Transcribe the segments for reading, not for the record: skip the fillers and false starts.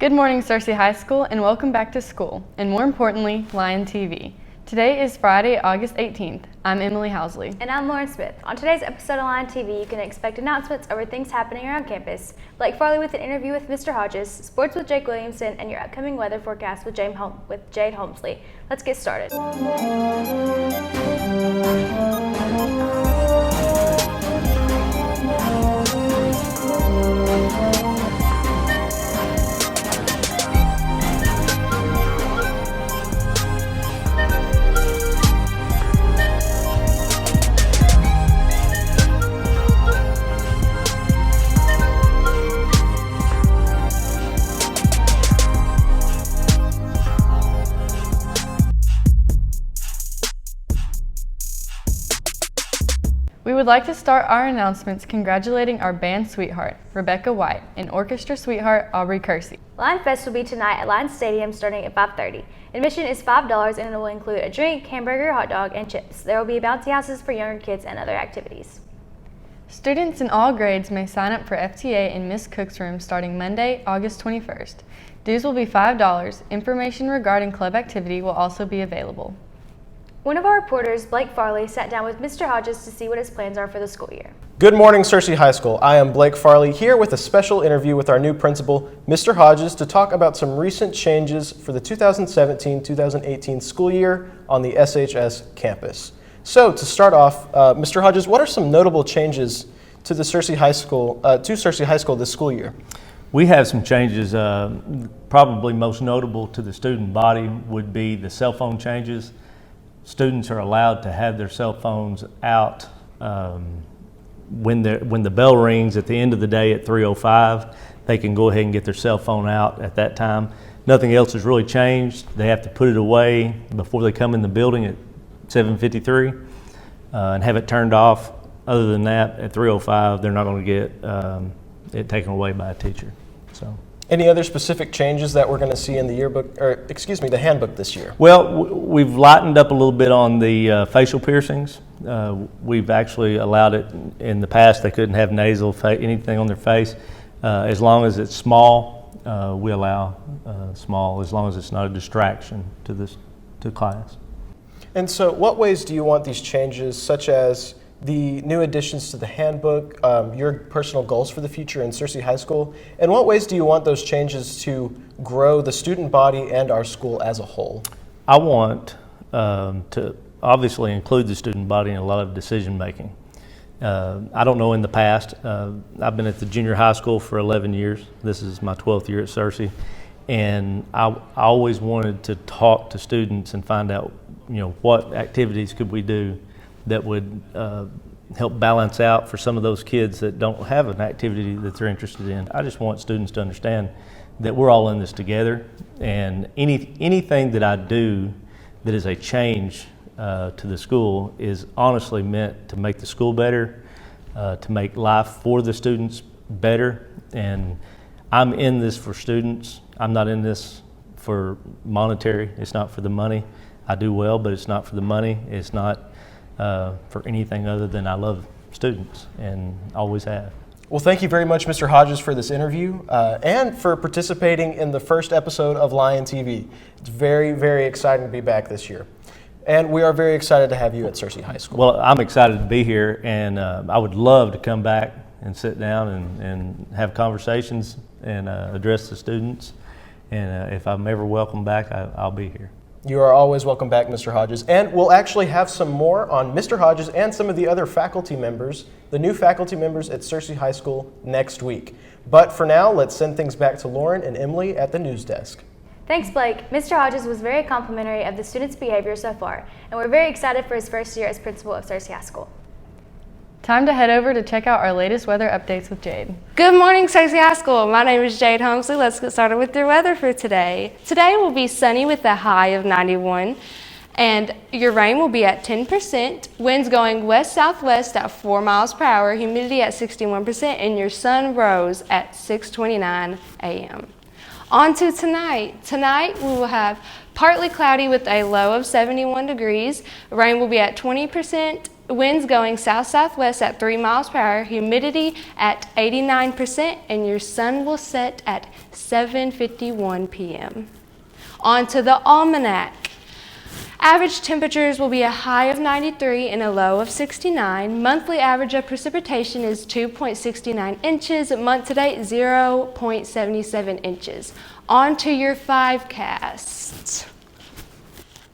Good morning, Searcy High School, and welcome back to school, and more importantly, Lion TV. Today is Friday, August 18th. I'm Emily Housley. And I'm Lauren Smith. On today's episode of Lion TV, you can expect announcements over things happening around campus, Blake Farley with an interview with Mr. Hodges, sports with Jake Williamson, and your upcoming weather forecast with Jade Holmesley. Let's get started. We would like to start our announcements congratulating our band sweetheart, Rebecca White, and orchestra sweetheart, Aubrey Kersey. Lion Fest will be tonight at Lion Stadium starting at 5:30. Admission is $5 and it will include a drink, hamburger, hot dog, and chips. There will be bouncy houses for younger kids and other activities. Students in all grades may sign up for FTA in Miss Cook's room starting Monday, August 21st. Dues will be $5. Information regarding club activity will also be available. One of our reporters, Blake Farley, sat down with Mr. Hodges to see what his plans are for the school year. Good morning, Searcy High School. I am Blake Farley here with a special interview with our new principal, Mr. Hodges, to talk about some recent changes for the 2017-2018 school year on the SHS campus. So to start off, Mr. Hodges, what are some notable changes to the Searcy High School, this school year? We have some changes. Probably most notable to the student body would be the cell phone changes. Students are allowed to have their cell phones out when the bell rings at the end of the day at 3:05. They can go ahead and get their cell phone out at that time. Nothing else has really changed. They have to put it away before they come in the building at 7:53 and have it turned off. Other than that, at 3:05, they're not going to get it taken away by a teacher. So. Any other specific changes that we're going to see in the the handbook this year? Well, we've lightened up a little bit on the facial piercings. We've actually allowed it in the past. They couldn't have nasal, anything on their face. As long as it's small, we allow small, as long as it's not a distraction to class. And so what ways do you want these changes, such as the new additions to the handbook, your personal goals for the future in Searcy High School, and what ways do you want those changes to grow the student body and our school as a whole? I want to obviously include the student body in a lot of decision making. I don't know in the past, I've been at the junior high school for 11 years. This is my 12th year at Searcy, and I always wanted to talk to students and find out, what activities could we do that would help balance out for some of those kids that don't have an activity that they're interested in. I just want students to understand that we're all in this together, and anything that I do that is a change to the school is honestly meant to make the school better, to make life for the students better, and I'm in this for students. I'm not in this for monetary. It's not for the money. I do well, but it's not for the money. It's not for anything other than I love students and always have. Well, thank you very much, Mr. Hodges, for this interview and for participating in the first episode of Lion TV. It's very, very exciting to be back this year. And we are very excited to have you at Searcy High School. Well, I'm excited to be here, and I would love to come back and sit down and have conversations and address the students. And if I'm ever welcome back, I'll be here. You are always welcome back, Mr. Hodges. And we'll actually have some more on Mr. Hodges and some of the other faculty members, the new faculty members at Searcy High School next week. But for now, let's send things back to Lauren and Emily at the news desk. Thanks, Blake. Mr. Hodges was very complimentary of the students' behavior so far, and we're very excited for his first year as principal of Searcy High School. Time to head over to check out our latest weather updates with Jade. Good morning, Searcy High School. My name is Jade Holmesley. Let's get started with your weather for today. Today will be sunny with a high of 91, and your rain will be at 10%, winds going west-southwest at 4 miles per hour, humidity at 61%, and your sun rose at 6:29 a.m. On to tonight. Tonight we will have partly cloudy with a low of 71 degrees. Rain will be at 20%, winds going south-southwest at 3 miles per hour, humidity at 89%, and your sun will set at 7:51 p.m. On to the almanac. Average temperatures will be a high of 93 and a low of 69. Monthly average of precipitation is 2.69 inches. Month to date, 0.77 inches. On to your 5-cast.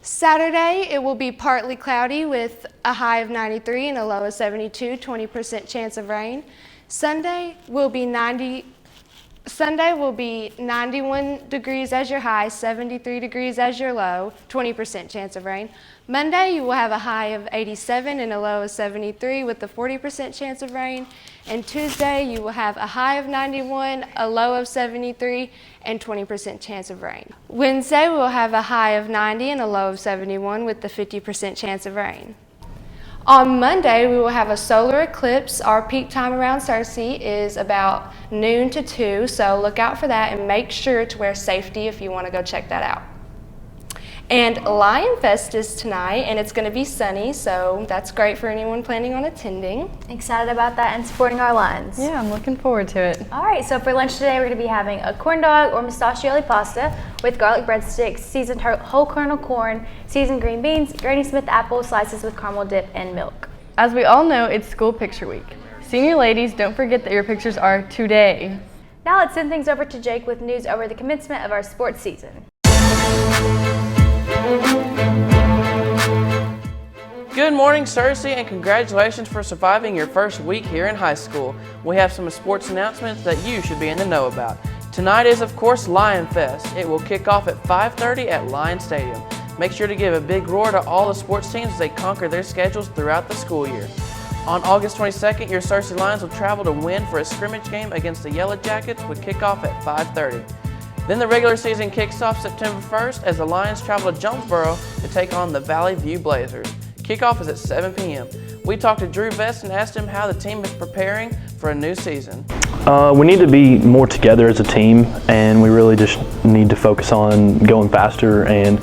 Saturday, it will be partly cloudy with a high of 93 and a low of 72, 20% chance of rain. Sunday will be 91 degrees as your high, 73 degrees as your low, 20% chance of rain. Monday, you will have a high of 87 and a low of 73 with a 40% chance of rain. And Tuesday, you will have a high of 91, a low of 73, and 20% chance of rain. Wednesday, we will have a high of 90 and a low of 71 with the 50% chance of rain. On Monday, we will have a solar eclipse. Our peak time around Searcy is about noon to 2, so look out for that and make sure to wear safety if you want to go check that out. And Lion Fest is tonight, and it's going to be sunny, so that's great for anyone planning on attending. Excited about that and supporting our Lions. Yeah, I'm looking forward to it. All right, so for lunch today, we're going to be having a corn dog or mustaccioli pasta with garlic breadsticks, seasoned whole kernel corn, seasoned green beans, Granny Smith apple slices with caramel dip, and milk. As we all know, it's school picture week. Senior ladies, don't forget that your pictures are today. Now let's send things over to Jake with news over the commencement of our sports season. Good morning, Searcy, and congratulations for surviving your first week here in high school. We have some sports announcements that you should be in the know about. Tonight is, of course, Lion Fest. It will kick off at 5:30 at Lion Stadium. Make sure to give a big roar to all the sports teams as they conquer their schedules throughout the school year. On August 22nd, your Searcy Lions will travel to Wynn for a scrimmage game against the Yellow Jackets with kickoff at 5:30. Then the regular season kicks off September 1st as the Lions travel to Jonesboro to take on the Valley View Blazers. Kickoff is at 7 p.m. We talked to Drew Vest and asked him how the team is preparing for a new season. We need to be more together as a team, and we really just need to focus on going faster, and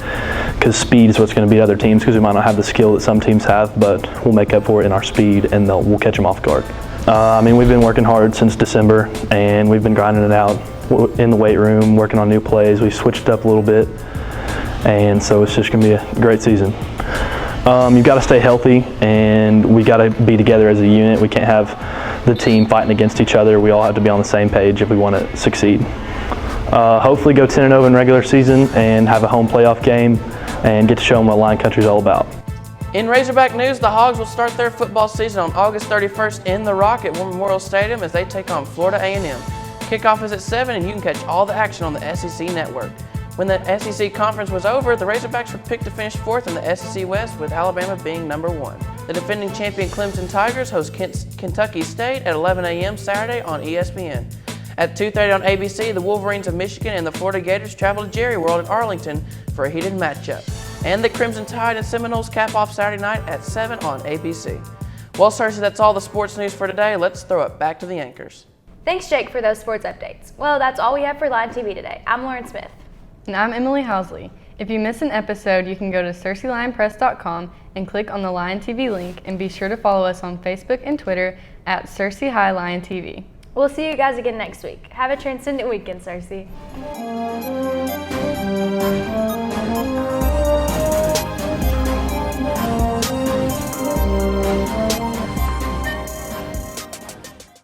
because speed is what's going to beat other teams, because we might not have the skill that some teams have, but we'll make up for it in our speed, and we'll catch them off guard. We've been working hard since December, and we've been grinding it out in the weight room, working on new plays. We switched it up a little bit, and so it's just going to be a great season. You've got to stay healthy, and we got to be together as a unit. We can't have the team fighting against each other. We all have to be on the same page if we want to succeed. Hopefully go 10-0 in regular season and have a home playoff game and get to show them what Lion Country is all about. In Razorback news, the Hogs will start their football season on August 31st in the Rock at War Memorial Stadium as they take on Florida A&M. Kickoff is at 7, and you can catch all the action on the SEC Network. When the SEC Conference was over, the Razorbacks were picked to finish 4th in the SEC West, with Alabama being number 1. The defending champion Clemson Tigers host Kentucky State at 11 a.m. Saturday on ESPN. At 2:30 on ABC, the Wolverines of Michigan and the Florida Gators travel to Jerry World in Arlington for a heated matchup. And the Crimson Tide and Seminoles cap off Saturday night at 7 on ABC. Well, Cersei, that's all the sports news for today. Let's throw it back to the anchors. Thanks, Jake, for those sports updates. Well, that's all we have for Lion TV today. I'm Lauren Smith. And I'm Emily Housley. If you miss an episode, you can go to CerseiLionPress.com and click on the Lion TV link, and be sure to follow us on Facebook and Twitter at Searcy High Lion TV. We'll see you guys again next week. Have a transcendent weekend, Cersei.